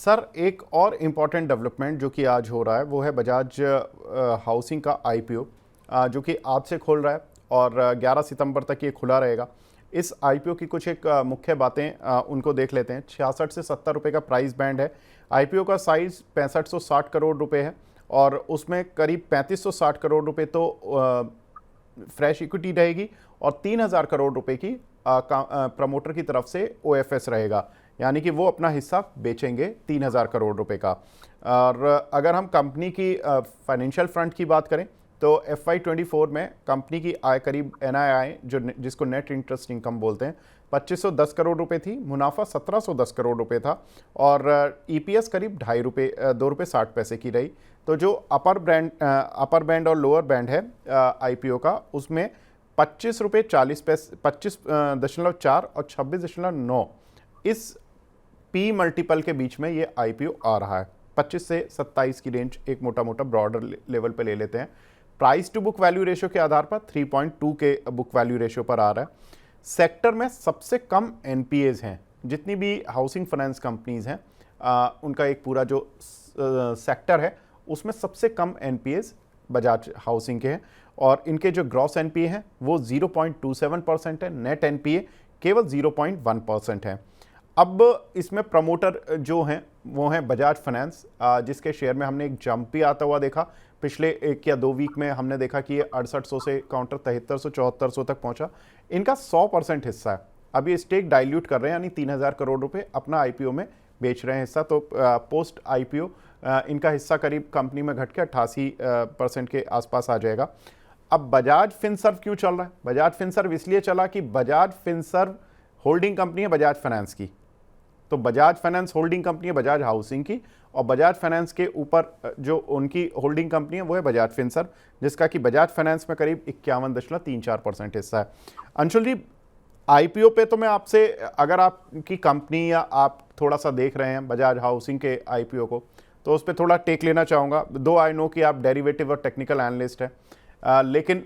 Sir एक और important development जो कि आज हो रहा है वो है बजाज हाउसिंग का आईपीओ, जो कि आज से खोल रहा है और 11 सितंबर तक ये खुला रहेगा। इस आईपीओ की कुछ एक मुख्य बातें उनको देख लेते हैं। 66 से 70 रुपये का प्राइस बैंड है। आईपीओ का साइज़ 6560 करोड़ रुपए है और उसमें करीब 3560 करोड़ रुपए तो फ्रेश इक्विटी रहेगी और 3000 करोड़ रुपए की प्रमोटर की तरफ से ओएफएस रहेगा, यानी कि वो अपना हिस्सा बेचेंगे 3000 करोड़ रुपए का। और अगर हम कंपनी की फाइनेंशियल फ्रंट की बात करें तो FY24 में कंपनी की आय करीब NII जिसको नेट इंटरेस्ट इनकम बोलते हैं 2510 करोड़ रुपए थी, मुनाफा 1710 करोड़ रुपए था और EPS करीब ₹2.50 ₹2.60 की रही। तो जो अपर बैंड और लोअर बैंड है IPO का, उसमें ₹25.40 25.4 और 26.9 इस पी मल्टीपल के बीच में ये IPO आ रहा है। 25 से 27 की रेंज एक मोटा मोटा ब्रॉडर लेवल पे ले लेते हैं। Price to book value ratio के आधार पर 3.2 के बुक वैल्यू रेशियो पर आ रहा है। सेक्टर में सबसे कम NPAs हैं। जितनी भी हाउसिंग फाइनेंस कंपनीज हैं उनका एक पूरा जो सेक्टर है उसमें सबसे कम NPAs बजाज हाउसिंग के हैं और इनके जो ग्रॉस NPA हैं वो 0.27% है, नेट NPA केवल 0.1% है। अब इसमें प्रमोटर जो हैं वो हैं बजाज फाइनेंस, जिसके शेयर में हमने एक जंप भी आता हुआ देखा। पिछले 1 या 2 वीक में हमने देखा कि ये 6800 से काउंटर 7300 7400 तक पहुंचा। इनका 100% हिस्सा है। अब ये स्टेक डाइल्यूट कर रहे हैं, यानी 3000 करोड़ रुपए अपना IPO में बेच रहे हैं हिस्सा। तो पोस्ट IPO इनका हिस्सा करीब कंपनी में घट के 88% के आसपास आ जाएगा। अब बजाज फिनसर्व क्यों चल रहा है? बजाज फिनसर्व इसलिए चला कि बजाज फिनसर्व होल्डिंग कंपनी है बजाज फाइनेंस की। तो बजाज फाइनेंस होल्डिंग कंपनी है बजाज हाउसिंग की और बजाज फाइनेंस के ऊपर जो उनकी होल्डिंग कंपनी है वो है बजाज फिनसर्व, जिसका कि बजाज फाइनेंस में करीब 51.34% हिस्सा है। अंशुल जी, IPO पे तो मैं आपसे, अगर आपकी कंपनी या आप थोड़ा सा देख रहे हैं बजाज हाउसिंग के IPO को, तो उस पर थोड़ा टेक लेना चाहूँगा। दो आई नो कि आप डेरिवेटिव और टेक्निकल एनालिस्ट हैं, लेकिन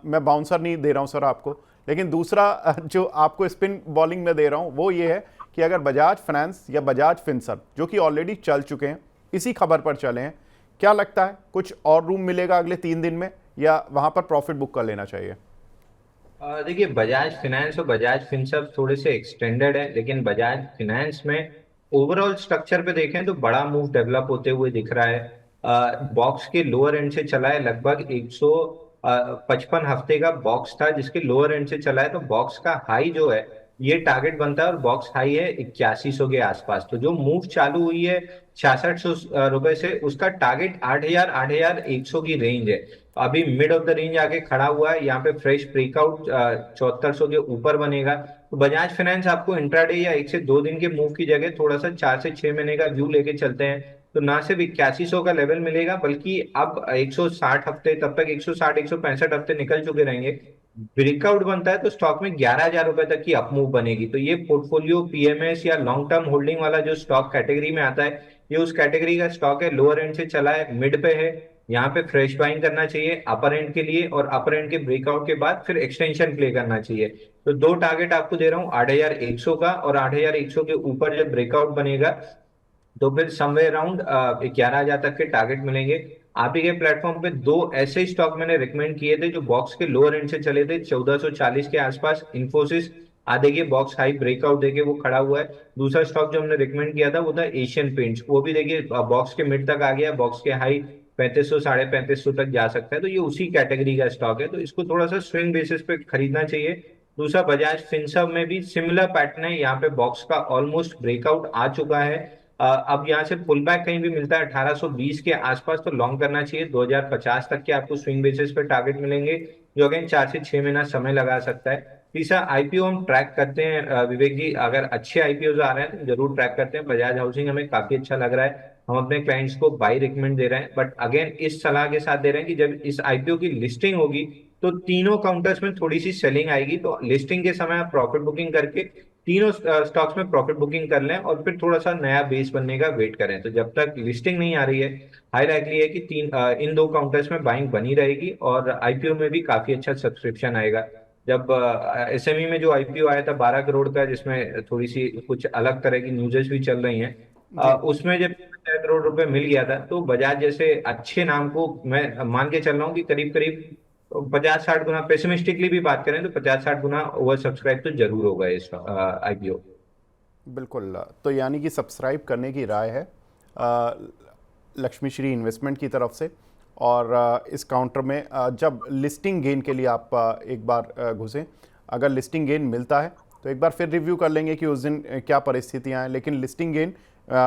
मैं बाउंसर नहीं दे रहा हूँ सर आपको। लेकिन दूसरा जो आपको स्पिन बॉलिंग में दे रहा हूँ वो ये है कि अगर बजाज फाइनेंस या बजाज फिनसर्व जो कि ऑलरेडी चल चुके हैं, इसी खबर पर चले हैं, क्या लगता है कुछ और रूम मिलेगा अगले 3 दिन में या वहां पर प्रॉफिट बुक कर लेना चाहिए? देखिए, बजाज फाइनेंस और बजाज फिनसर्व थोड़े से एक्सटेंडेड है, लेकिन बजाज फाइनेंस में ओवरऑल स्ट्रक्चर पे देखें तो बड़ा मूव डेवलप होते हुए दिख रहा है। बॉक्स के लोअर एंड से चला है, लगभग 155 हफ्ते का बॉक्स था जिसके लोअर एंड से चला है। तो बॉक्स का हाई जो है ये टारगेट बनता है और बॉक्स हाई है 8100 के आसपास। तो जो मूव चालू हुई है 6600 रुपए से, उसका टारगेट 8000 8100 की रेंज है। अभी मिड ऑफ द रेंज आके खड़ा हुआ है। यहाँ पे फ्रेश ब्रेकआउट 7400 के ऊपर बनेगा। तो बजाज फाइनेंस आपको इंट्राडे या 1 से 2 दिन के मूव की जगह थोड़ा सा 4 से 6 महीने का व्यू लेके चलते हैं तो ना सिर्फ 8100 का लेवल मिलेगा, बल्कि अब 160 हफ्ते, तब तक 160 165 हफ्ते निकल चुके रहेंगे। ब्रेकआउट बनता है तो स्टॉक में 11000 रुपए तक की अपमूव बनेगी। तो ये पोर्टफोलियो PMS या लॉन्ग टर्म होल्डिंग वाला जो स्टॉक कैटेगरी में आता है, ये उस कैटेगरी का स्टॉक है। लोअर एंड से चला है, मिड पे है, यहाँ पे फ्रेश बाइंग करना चाहिए अपर एंड के लिए, और अपर एंड के ब्रेकआउट के बाद फिर एक्सटेंशन प्ले करना चाहिए। तो दो टारगेट आपको दे रहा हूँ, 8100 का, और 8100 के ऊपर जब ब्रेकआउट बनेगा तो फिर समवेयर अराउंड 11000 तक के टारगेट मिलेंगे। आप ही के प्लेटफॉर्म पे दो ऐसे स्टॉक मैंने रिकमेंड किए थे जो बॉक्स के लोअर एंड से चले थे 1440 के आसपास। इन्फोसिस आ देखिए बॉक्स हाई ब्रेकआउट देके वो खड़ा हुआ है। दूसरा स्टॉक जो हमने रिकमेंड किया था वो था एशियन पेंट्स, वो भी देखिए बॉक्स के मिड तक आ गया, बॉक्स के हाई 3500 3550 तक जा सकता है। तो ये उसी कैटेगरी का स्टॉक है, तो इसको थोड़ा सा स्विंग बेसिस पे खरीदना चाहिए। दूसरा बजाज फिनसर्व में भी सिमिलर पैटर्न है, यहाँ पे बॉक्स का ऑलमोस्ट ब्रेकआउट आ चुका है। अब यहाँ से पुल बैक कहीं भी मिलता है 1820 के आसपास तो लॉन्ग करना चाहिए। 2050 तक के आपको स्विंग बेसिस पे टारगेट मिलेंगे, जो अगेन 4 से 6 महीना समय लगा सकता है। तीसरा IPO हम ट्रैक करते हैं विवेक जी, अगर अच्छे IPOs आ रहे हैं तो जरूर ट्रैक करते हैं। बजाज हाउसिंग हमें काफी अच्छा लग रहा है, हम अपने क्लाइंट्स को बाई रिकमेंड दे रहे हैं, बट अगेन इस सलाह के साथ दे रहे हैं कि जब इस IPO की लिस्टिंग होगी तो तीनों काउंटर्स में थोड़ी सी सेलिंग आएगी। तो लिस्टिंग के समय आप प्रॉफिट बुकिंग करके तीनों स्टॉक्स में प्रॉफिट बुकिंग कर लें और फिर थोड़ा सा नया बेस बनने का वेट करें। तो जब तक लिस्टिंग नहीं आ रही है, हाई लाइकली है कि इन दो काउंटर्स में बाइंग बनी रहेगी और IPO में भी काफी अच्छा सब्सक्रिप्शन आएगा। जब SME में जो IPO आया था 12 करोड़ का, जिसमें थोड़ी सी कुछ अलग तरह की न्यूज़ेस भी चल रही हैं, जी। उसमें जब 50 करोड़ रुपए मिल गया था, तो बजाज जैसे अच्छे नाम को मैं मान के चल रहा हूँ कि करीब करीब 50-60 गुना, पेसिमिस्टिकली भी बात करें तो 50-60 गुना ओवर सब्सक्राइब तो जरूर होगा इस आईपीओ। बिल्कुल। तो यानी कि सब्सक्राइब करने की राय है अ, लक्ष्मी श्री इन्वेस्टमेंट की तरफ से। और इस काउंटर में जब लिस्टिंग गेन के लिए आप एक बार घुसें, अगर लिस्टिंग गेन मिलता है तो एक बार फिर रिव्यू कर लेंगे कि उस दिन क्या परिस्थितियां हैं। लेकिन लिस्टिंग गेन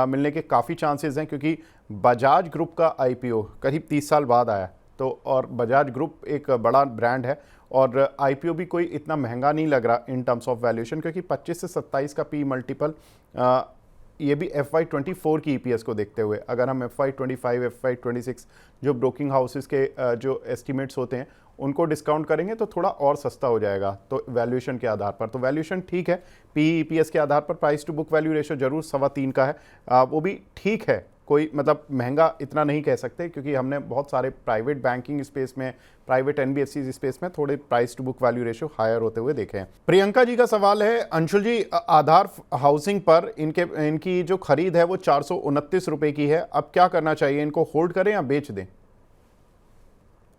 मिलने के काफ़ी चांसेस हैं, क्योंकि बजाज ग्रुप का आईपीओ करीब 30 साल बाद आया। तो और बजाज ग्रुप एक बड़ा ब्रांड है, और आईपीओ भी कोई इतना महंगा नहीं लग रहा इन टर्म्स ऑफ वैल्यूएशन, क्योंकि 25 से 27 का पी मल्टीपल, ये भी FY24 की ईपीएस को देखते हुए। अगर हम FY25 FY26 जो ब्रोकिंग हाउसेस के जो एस्टिमेट्स होते हैं उनको डिस्काउंट करेंगे तो थोड़ा और सस्ता हो जाएगा, तो वैल्यूएशन के आधार पर। तो वैल्यूएशन ठीक है, पी ईपीएस के आधार पर price to book value ratio जरूर 3.25 का है, वो भी ठीक है, कोई मतलब महंगा इतना नहीं कह सकते, क्योंकि हमने बहुत सारे प्राइवेट बैंकिंग स्पेस में, प्राइवेट एनबीएफसी स्पेस में थोड़े price to book value ratio higher होते हुए देखे हैं। प्रियंका जी का सवाल है, अंशुल जी, आधार हाउसिंग पर इनकी जो खरीद है वो 429 रुपए की है, अब क्या करना चाहिए, इनको होल्ड करें या बेच दें?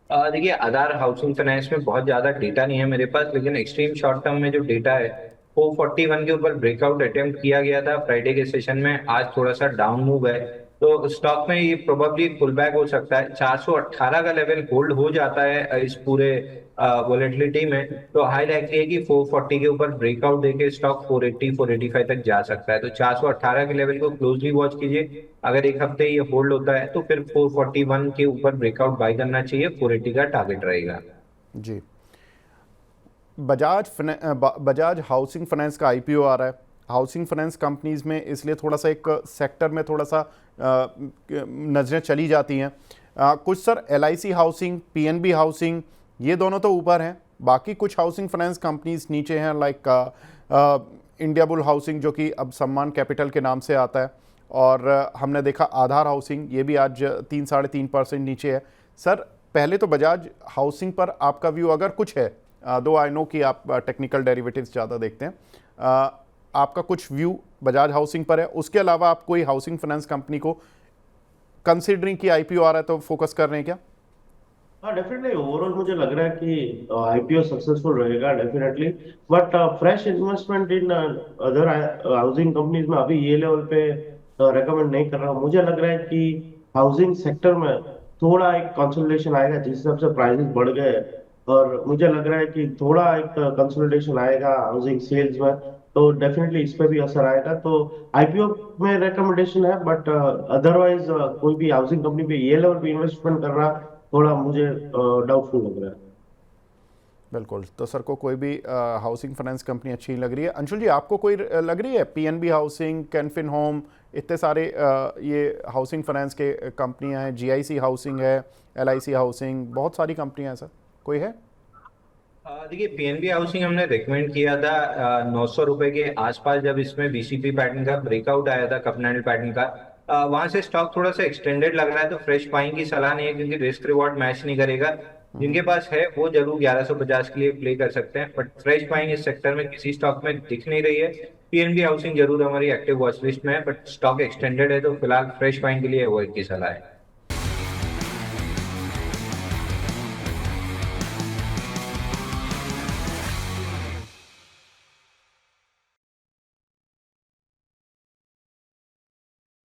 देखिए, आधार हाउसिंग फाइनेंस में बहुत ज्यादा डेटा नहीं है मेरे पास, लेकिन एक्सट्रीम शॉर्ट टर्म में जो डेटा है, 441 के ऊपर ब्रेकआउट अटेम्प्ट किया गया था फ्राइडे के सेशन में। आज थोड़ा सा डाउन मूव है, तो स्टॉक में ये प्रोबेबली पुल बैक हो सकता है। 418 का लेवल होल्ड हो जाता है इस पूरे वोलेटिलिटी में, तो हाई लाइकली है कि 440 के ऊपर ब्रेकआउट देके स्टॉक 480 485 तक जा सकता है। तो 418 के लेवल को क्लोजली वॉच कीजिए। अगर एक हफ्ते ये होल्ड होता है तो फिर 441 के ऊपर ब्रेकआउट बाय करना चाहिए, 480 का टारगेट रहेगा। जी। बजाज हाउसिंग फाइनेंस का आईपीओ आ रहा है। हाउसिंग फाइनेंस कंपनीज में इसलिए थोड़ा सा एक सेक्टर में थोड़ा सा नज़रें चली जाती हैं। कुछ sir LIC housing, PNB housing, ये दोनों तो ऊपर हैं, बाकी कुछ हाउसिंग फाइनेंस कंपनीज नीचे हैं, लाइक इंडिया बुल हाउसिंग जो कि अब सम्मान कैपिटल के नाम से आता है, और हमने देखा आधार हाउसिंग, ये भी आज 3-3.5% नीचे है। सर पहले तो बजाज हाउसिंग पर आपका व्यू अगर कुछ है, दो आई नो कि आप टेक्निकल डेरिवेटिव्स ज़्यादा देखते हैं, आपका कुछ व्यू बजाज हाउसिंग पर है, उसके अलावा आप कोई हाउसिंग फाइनेंस कंपनी को कंसिडरिंग कि आईपीओ आ रहा है तो फोकस कर रहे हैं क्या? हाँ, डेफिनेटली ओवरऑल मुझे लग रहा है कि आईपीओ सक्सेसफुल रहेगा definitely. But fresh investment in other housing companies में अभी ये लेवल पे रेकमेंड नहीं कर रहा हूँ। मुझे लग रहा है कि हाउसिंग सेक्टर में थोड़ा एक कंसोलिडेशन आएगा, जिस हिसाब से प्राइसेस बढ़ गए, और मुझे लग रहा है कि थोड़ा एक कंसोलिडेशन आएगा हाउसिंग सेल्स में, तो डेफिनेटली इस पे भी असर आएगा। तो आईपीओ में रेकमेंडेशन है, बट अदरवाइज कोई भी हाउसिंग कंपनी पे ये लेवल पे इन्वेस्टमेंट करना थोड़ा मुझे डाउटफुल लग रहा है। बिल्कुल। तो सर को कोई भी हाउसिंग फाइनेंस कंपनी अच्छी नहीं लग रही है। अंशुल जी, आपको कोई लग रही है? PNB हाउसिंग, कैनफिन होम, इतने सारे ये हाउसिंग फाइनेंस के कंपनियां हैं, GIC हाउसिंग है, LIC हाउसिंग, बहुत सारी कंपनियां हैं सर, कोई है? देखिए, पीएनबी हाउसिंग हमने रिकमेंड किया था 900 रुपए के आसपास, जब इसमें बीसीपी पैटर्न का ब्रेकआउट आया था, कपनैंडल पैटर्न का। वहां से स्टॉक थोड़ा सा एक्सटेंडेड लग रहा है, तो फ्रेश बाइंग की सलाह नहीं है, क्योंकि रिस्क रिवॉर्ड मैच नहीं करेगा। जिनके पास है वो जरूर 1150 के लिए प्ले कर सकते हैं, बट फ्रेश बाइंग इस सेक्टर में किसी स्टॉक में दिख नहीं रही है। पीएनबी हाउसिंग जरूर हमारी एक्टिव वॉच लिस्ट में है, बट स्टॉक एक्सटेंडेड है, तो फिलहाल फ्रेश बाइंग के लिए अवॉइड की सलाह है।